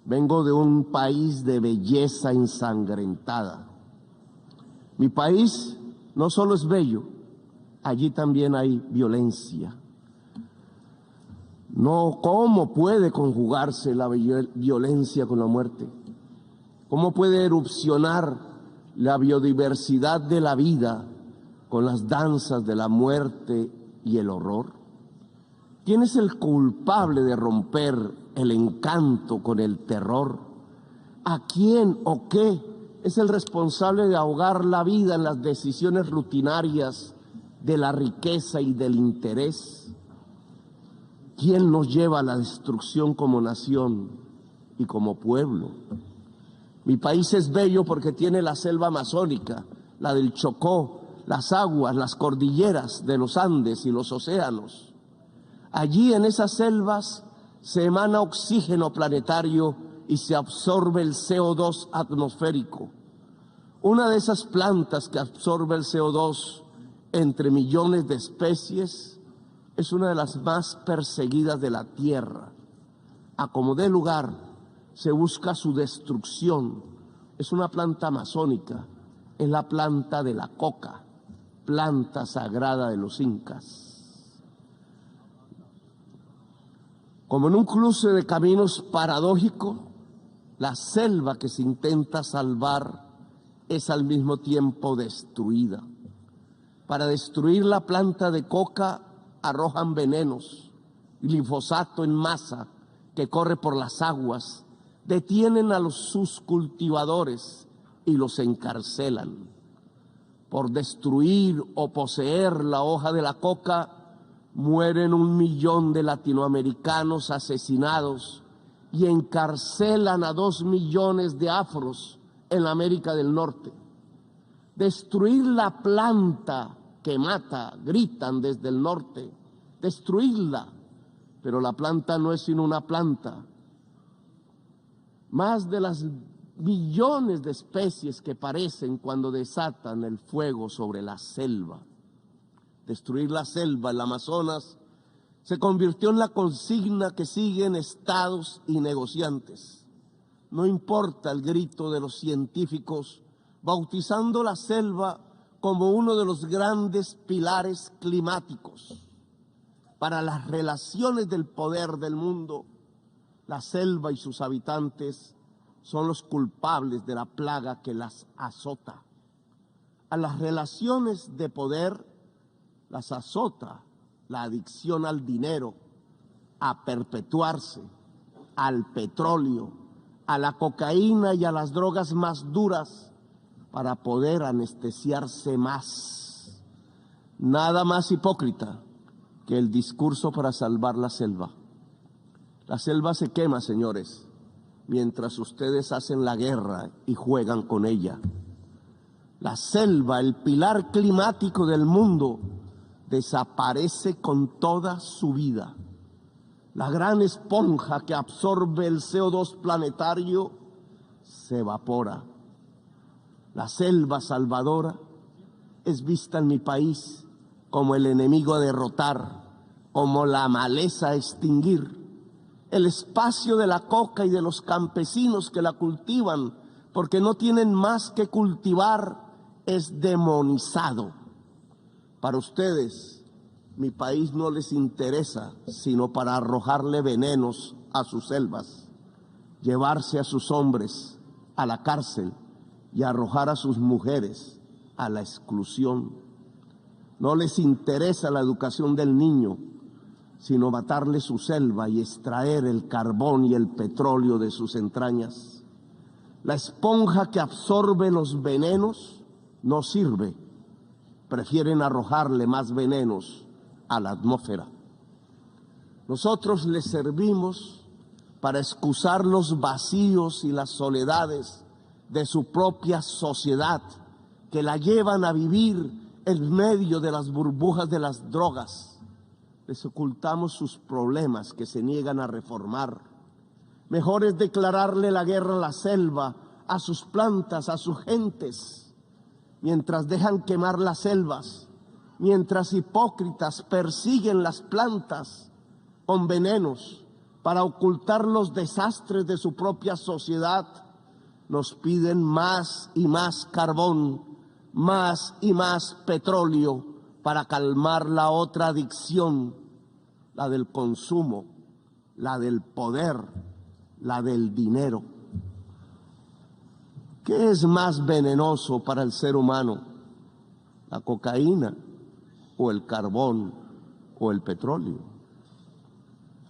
Vengo de un país de belleza ensangrentada. Mi país no solo es bello, allí también hay violencia. No, ¿cómo puede conjugarse la violencia con la muerte? ¿Cómo puede erupcionar la biodiversidad de la vida con las danzas de la muerte y el horror? ¿Quién es el culpable de romper el encanto con el terror? ¿A quién o qué es el responsable de ahogar la vida en las decisiones rutinarias de la riqueza y del interés? ¿Quién nos lleva a la destrucción como nación y como pueblo? Mi país es bello porque tiene la selva amazónica, la del Chocó, las aguas, las cordilleras de los Andes y los océanos. Allí en esas selvas se emana oxígeno planetario y se absorbe el CO2 atmosférico. Una de esas plantas que absorbe el CO2 entre millones de especies es una de las más perseguidas de la Tierra. A como dé lugar, se busca su destrucción. Es una planta amazónica, es la planta de la coca, planta sagrada de los incas. Como en un cruce de caminos paradójico, la selva que se intenta salvar es al mismo tiempo destruida. Para destruir la planta de coca arrojan venenos, glifosato en masa que corre por las aguas, detienen a sus cultivadores y los encarcelan. Por destruir o poseer la hoja de la coca, mueren 1 millón de latinoamericanos asesinados y encarcelan a 2 millones de afros en la América del Norte. Destruir la planta que mata, gritan desde el norte, destruirla, pero la planta no es sino una planta. Más de las billones de especies que parecen cuando desatan el fuego sobre la selva. Destruir la selva, el Amazonas, se convirtió en la consigna que siguen estados y negociantes. No importa el grito de los científicos, bautizando la selva como uno de los grandes pilares climáticos. Para las relaciones del poder del mundo, la selva y sus habitantes son los culpables de la plaga que las azota. A las relaciones de poder las azota la adicción al dinero, a perpetuarse, al petróleo, a la cocaína y a las drogas más duras para poder anestesiarse más. Nada más hipócrita que el discurso para salvar la selva. La selva se quema, señores, mientras ustedes hacen la guerra y juegan con ella. La selva, el pilar climático del mundo, desaparece con toda su vida. La gran esponja que absorbe el CO2 planetario se evapora. La selva salvadora es vista en mi país como el enemigo a derrotar, como la maleza a extinguir. El espacio de la coca y de los campesinos que la cultivan, porque no tienen más que cultivar, es demonizado. Para ustedes, mi país no les interesa sino para arrojarle venenos a sus selvas, llevarse a sus hombres a la cárcel y arrojar a sus mujeres a la exclusión. No les interesa la educación del niño, sino matarle su selva y extraer el carbón y el petróleo de sus entrañas. La esponja que absorbe los venenos no sirve. Prefieren arrojarle más venenos a la atmósfera. Nosotros les servimos para excusar los vacíos y las soledades de su propia sociedad, que la llevan a vivir en medio de las burbujas de las drogas. Les ocultamos sus problemas que se niegan a reformar. Mejor es declararle la guerra a la selva, a sus plantas, a sus gentes. Mientras dejan quemar las selvas, mientras hipócritas persiguen las plantas con venenos, para ocultar los desastres de su propia sociedad, nos piden más y más carbón, más y más petróleo para calmar la otra adicción, la del consumo, la del poder, la del dinero. ¿Qué es más venenoso para el ser humano? ¿La cocaína o el carbón o el petróleo?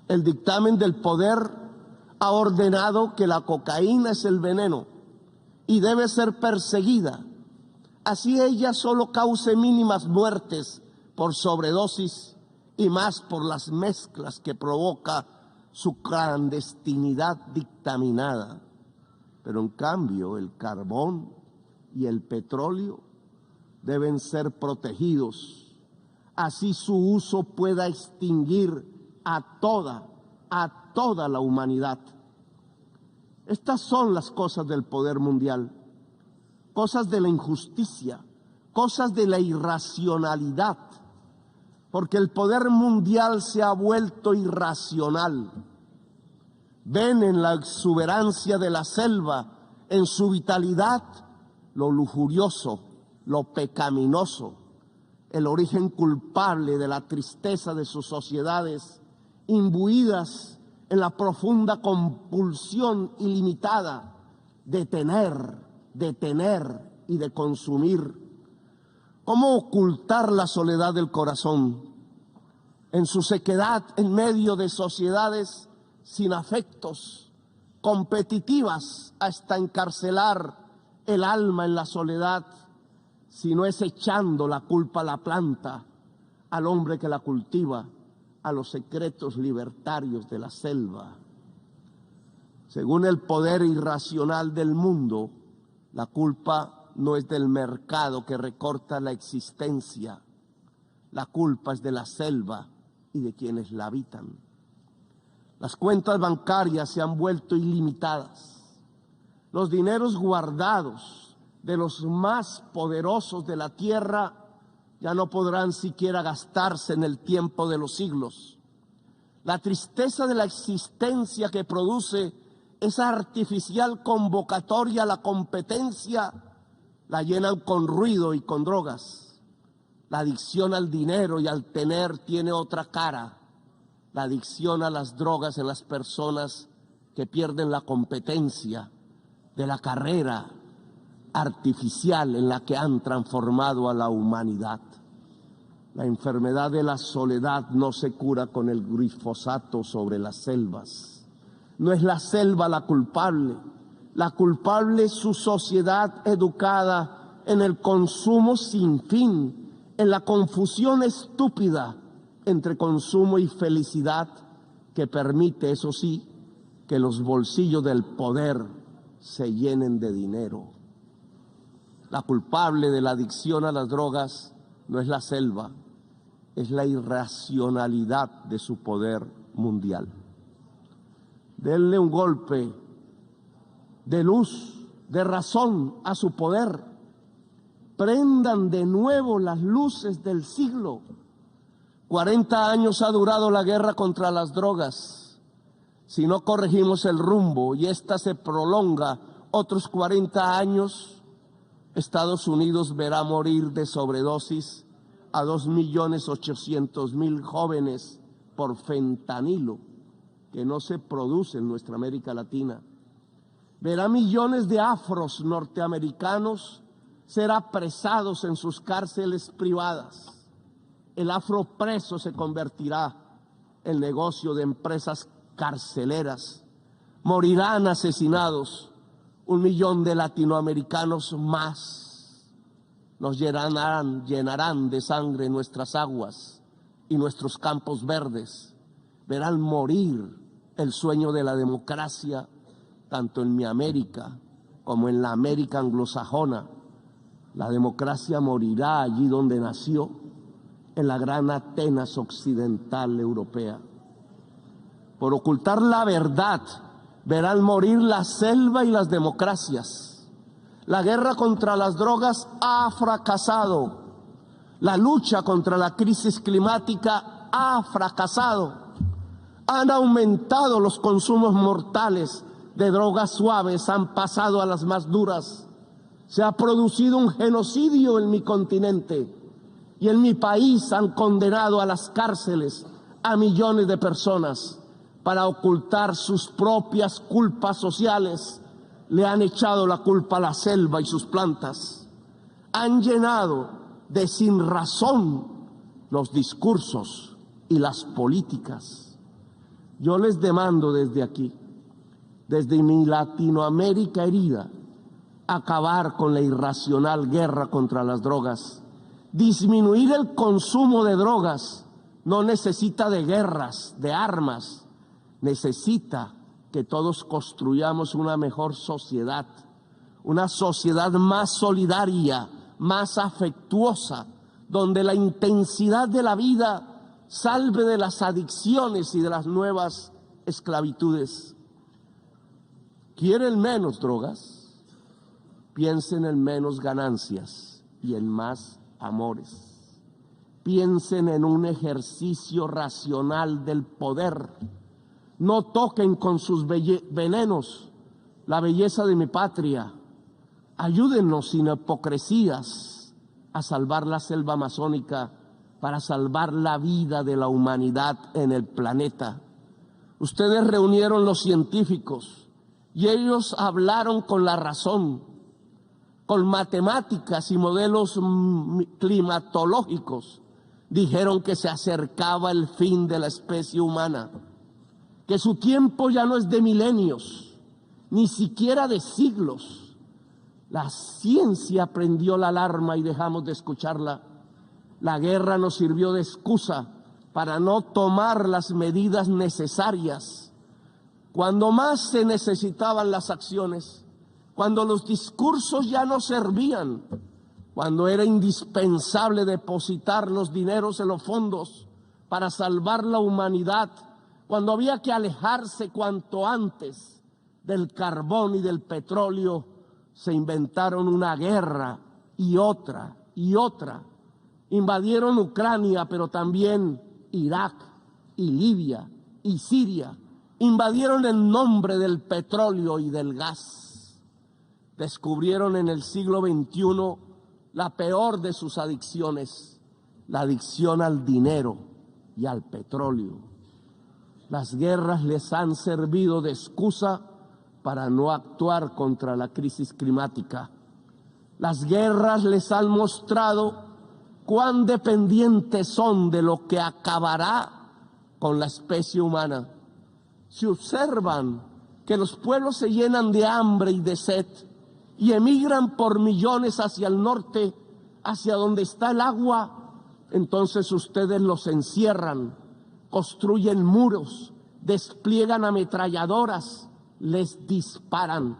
El dictamen del poder ha ordenado que la cocaína es el veneno y debe ser perseguida, así ella solo cause mínimas muertes por sobredosis y más por las mezclas que provoca su clandestinidad dictaminada. Pero en cambio el carbón y el petróleo deben ser protegidos, así su uso pueda extinguir a toda la humanidad. Estas son las cosas del poder mundial, cosas de la injusticia, cosas de la irracionalidad, porque el poder mundial se ha vuelto irracional. Ven en la exuberancia de la selva, en su vitalidad, lo lujurioso, lo pecaminoso, el origen culpable de la tristeza de sus sociedades, imbuidas en la profunda compulsión ilimitada de tener y de consumir. ¿Cómo ocultar la soledad del corazón en su sequedad en medio de sociedades sin afectos, competitivas hasta encarcelar el alma en la soledad, si no es echando la culpa a la planta, al hombre que la cultiva, a los secretos libertarios de la selva? Según el poder irracional del mundo, la culpa no es del mercado que recorta la existencia, la culpa es de la selva y de quienes la habitan. Las cuentas bancarias se han vuelto ilimitadas. Los dineros guardados de los más poderosos de la tierra ya no podrán siquiera gastarse en el tiempo de los siglos. La tristeza de la existencia que produce esa artificial convocatoria a la competencia la llenan con ruido y con drogas. La adicción al dinero y al tener tiene otra cara. La adicción a las drogas en las personas que pierden la competencia de la carrera artificial en la que han transformado a la humanidad. La enfermedad de la soledad no se cura con el glifosato sobre las selvas. No es la selva la culpable es su sociedad educada en el consumo sin fin, en la confusión estúpida entre consumo y felicidad que permite, eso sí, que los bolsillos del poder se llenen de dinero. La culpable de la adicción a las drogas no es la selva, es la irracionalidad de su poder mundial. Denle un golpe de luz, de razón a su poder. Prendan de nuevo las luces del siglo. 40 años ha durado la guerra contra las drogas. Si no corregimos el rumbo y esta se prolonga otros 40 años, Estados Unidos verá morir de sobredosis a 2.800.000 jóvenes por fentanilo, que no se produce en nuestra América Latina. Verá millones de afros norteamericanos ser apresados en sus cárceles privadas. El afropreso se convertirá en negocio de empresas carceleras. Morirán asesinados 1 millón de latinoamericanos más. Nos llenarán de sangre nuestras aguas y nuestros campos verdes. Verán morir el sueño de la democracia, tanto en mi América como en la América anglosajona. La democracia morirá allí donde nació, en la gran Atenas occidental europea. Por ocultar la verdad, verán morir la selva y las democracias. La guerra contra las drogas ha fracasado. La lucha contra la crisis climática ha fracasado. Han aumentado los consumos mortales de drogas suaves, han pasado a las más duras. Se ha producido un genocidio en mi continente y en mi país han condenado a las cárceles a millones de personas para ocultar sus propias culpas sociales. Le han echado la culpa a la selva y sus plantas. Han llenado de sinrazón los discursos y las políticas. Yo les demando desde aquí, desde mi Latinoamérica herida, acabar con la irracional guerra contra las drogas. Disminuir el consumo de drogas no necesita de guerras, de armas, necesita que todos construyamos una mejor sociedad, una sociedad más solidaria, más afectuosa, donde la intensidad de la vida salve de las adicciones y de las nuevas esclavitudes. ¿Quieren menos drogas? Piensen en menos ganancias y en más amores. Piensen en un ejercicio racional del poder. No toquen con sus venenos la belleza de mi patria. Ayúdennos sin hipocresías a salvar la selva amazónica para salvar la vida de la humanidad en el planeta. Ustedes reunieron los científicos y ellos hablaron con la razón, con matemáticas y modelos climatológicos. Dijeron que se acercaba el fin de la especie humana, que su tiempo ya no es de milenios, ni siquiera de siglos. La ciencia prendió la alarma y dejamos de escucharla. La guerra nos sirvió de excusa para no tomar las medidas necesarias. Cuando más se necesitaban las acciones, cuando los discursos ya no servían, cuando era indispensable depositar los dineros en los fondos para salvar la humanidad, cuando había que alejarse cuanto antes del carbón y del petróleo, se inventaron una guerra y otra y otra. Invadieron Ucrania, pero también Irak y Libia y Siria. Invadieron en nombre del petróleo y del gas. Descubrieron en el siglo XXI la peor de sus adicciones, la adicción al dinero y al petróleo. Las guerras les han servido de excusa para no actuar contra la crisis climática. Las guerras les han mostrado cuán dependientes son de lo que acabará con la especie humana. Si observan que los pueblos se llenan de hambre y de sed y emigran por millones hacia el norte, hacia donde está el agua, entonces ustedes los encierran, construyen muros, despliegan ametralladoras, les disparan,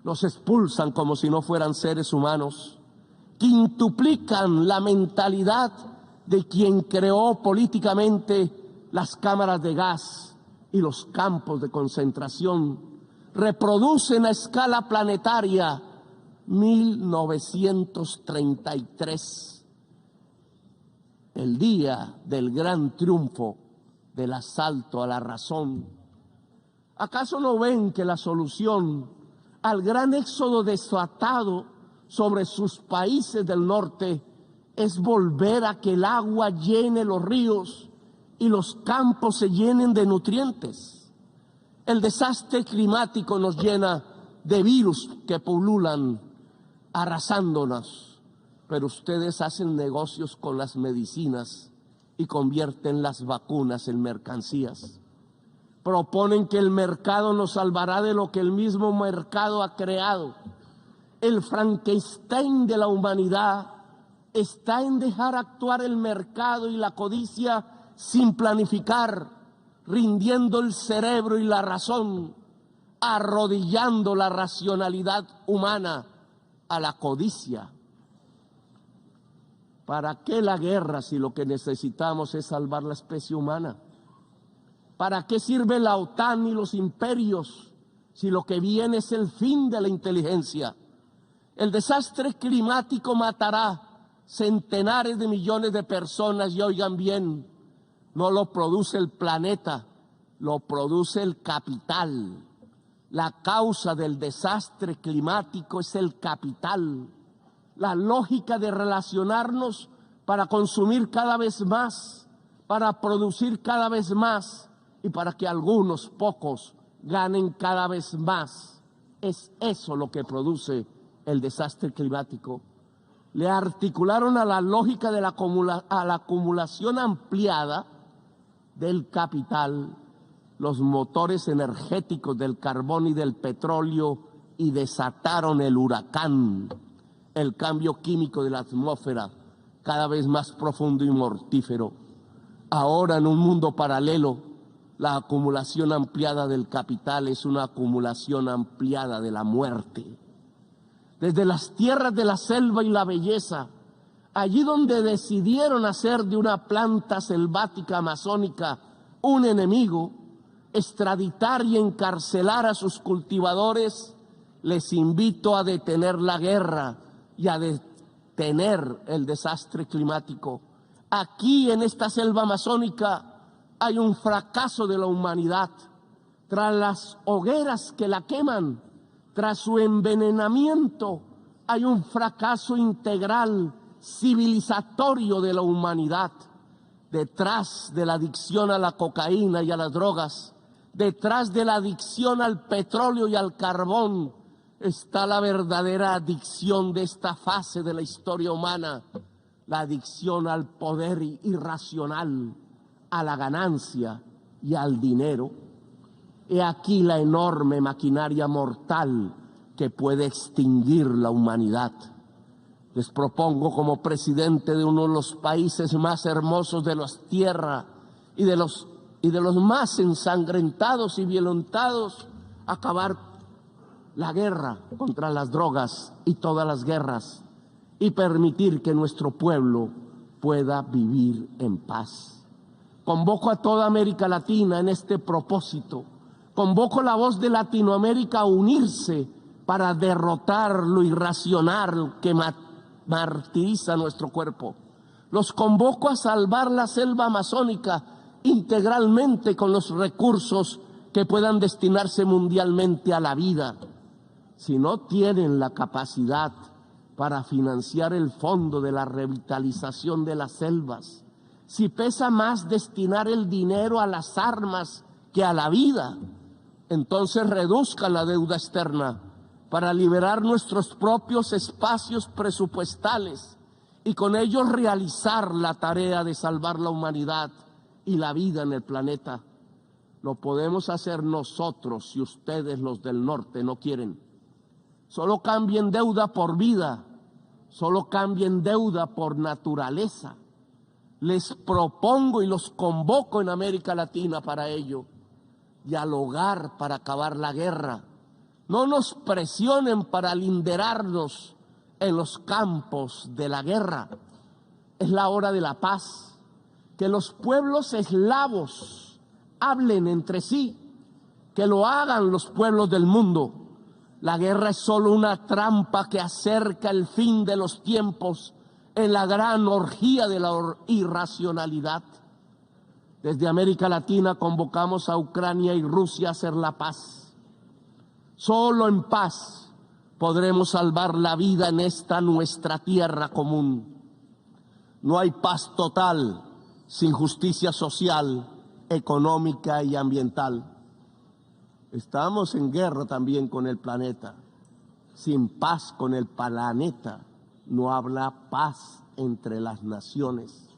los expulsan como si no fueran seres humanos, quintuplican la mentalidad de quien creó políticamente las cámaras de gas y los campos de concentración, reproducen a escala planetaria 1933, el día del gran triunfo del asalto a la razón. ¿Acaso no ven que la solución al gran éxodo desatado sobre sus países del norte es volver a que el agua llene los ríos y los campos se llenen de nutrientes? El desastre climático nos llena de virus que pululan, arrasándonos, pero ustedes hacen negocios con las medicinas y convierten las vacunas en mercancías. Proponen que el mercado nos salvará de lo que el mismo mercado ha creado. El Frankenstein de la humanidad está en dejar actuar el mercado y la codicia sin planificar, rindiendo el cerebro y la razón, arrodillando la racionalidad humana a la codicia. ¿Para qué la guerra si lo que necesitamos es salvar la especie humana? ¿Para qué sirve la OTAN y los imperios si lo que viene es el fin de la inteligencia? El desastre climático matará centenares de millones de personas y oigan bien, no lo produce el planeta, lo produce el capital. La causa del desastre climático es el capital. La lógica de relacionarnos para consumir cada vez más, para producir cada vez más y para que algunos pocos ganen cada vez más. Es eso lo que produce el desastre climático. Le articularon a la lógica de la acumulación ampliada del capital los motores energéticos del carbón y del petróleo y desataron el huracán, el cambio químico de la atmósfera, cada vez más profundo y mortífero. Ahora, en un mundo paralelo, la acumulación ampliada del capital es una acumulación ampliada de la muerte. Desde las tierras de la selva y la belleza, allí donde decidieron hacer de una planta selvática amazónica un enemigo, extraditar y encarcelar a sus cultivadores, les invito a detener la guerra y a detener el desastre climático. Aquí en esta selva amazónica hay un fracaso de la humanidad. Tras las hogueras que la queman, tras su envenenamiento, hay un fracaso integral, civilizatorio de la humanidad. Detrás de la adicción a la cocaína y a las drogas, detrás de la adicción al petróleo y al carbón, está la verdadera adicción de esta fase de la historia humana, la adicción al poder irracional, a la ganancia y al dinero. He aquí la enorme maquinaria mortal que puede extinguir la humanidad. Les propongo como presidente de uno de los países más hermosos de la tierra y de los más ensangrentados y violentados, acabar la guerra contra las drogas y todas las guerras y permitir que nuestro pueblo pueda vivir en paz. Convoco a toda América Latina en este propósito. Convoco la voz de Latinoamérica a unirse para derrotar lo irracional que martiriza nuestro cuerpo. Los convoco a salvar la selva amazónica integralmente con los recursos que puedan destinarse mundialmente a la vida. Si no tienen la capacidad para financiar el fondo de la revitalización de las selvas, si pesa más destinar el dinero a las armas que a la vida, entonces reduzcan la deuda externa para liberar nuestros propios espacios presupuestales y con ello realizar la tarea de salvar la humanidad y la vida en el planeta. Lo podemos hacer nosotros si ustedes, los del norte, no quieren. Solo cambien deuda por vida, solo cambien deuda por naturaleza. Les propongo y los convoco en América Latina para ello. Dialogar para acabar la guerra. No nos presionen para linderarnos en los campos de la guerra. Es la hora de la paz. Que los pueblos eslavos hablen entre sí, que lo hagan los pueblos del mundo. La guerra es solo una trampa que acerca el fin de los tiempos en la gran orgía de la irracionalidad. Desde América Latina convocamos a Ucrania y Rusia a hacer la paz. Solo en paz podremos salvar la vida en esta nuestra tierra común. No hay paz total sin justicia social, económica y ambiental. Estamos en guerra también con el planeta. Sin paz con el planeta no habrá paz entre las naciones.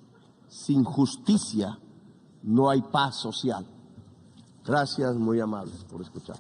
Sin justicia no hay paz social. Gracias, muy amables, por escuchar.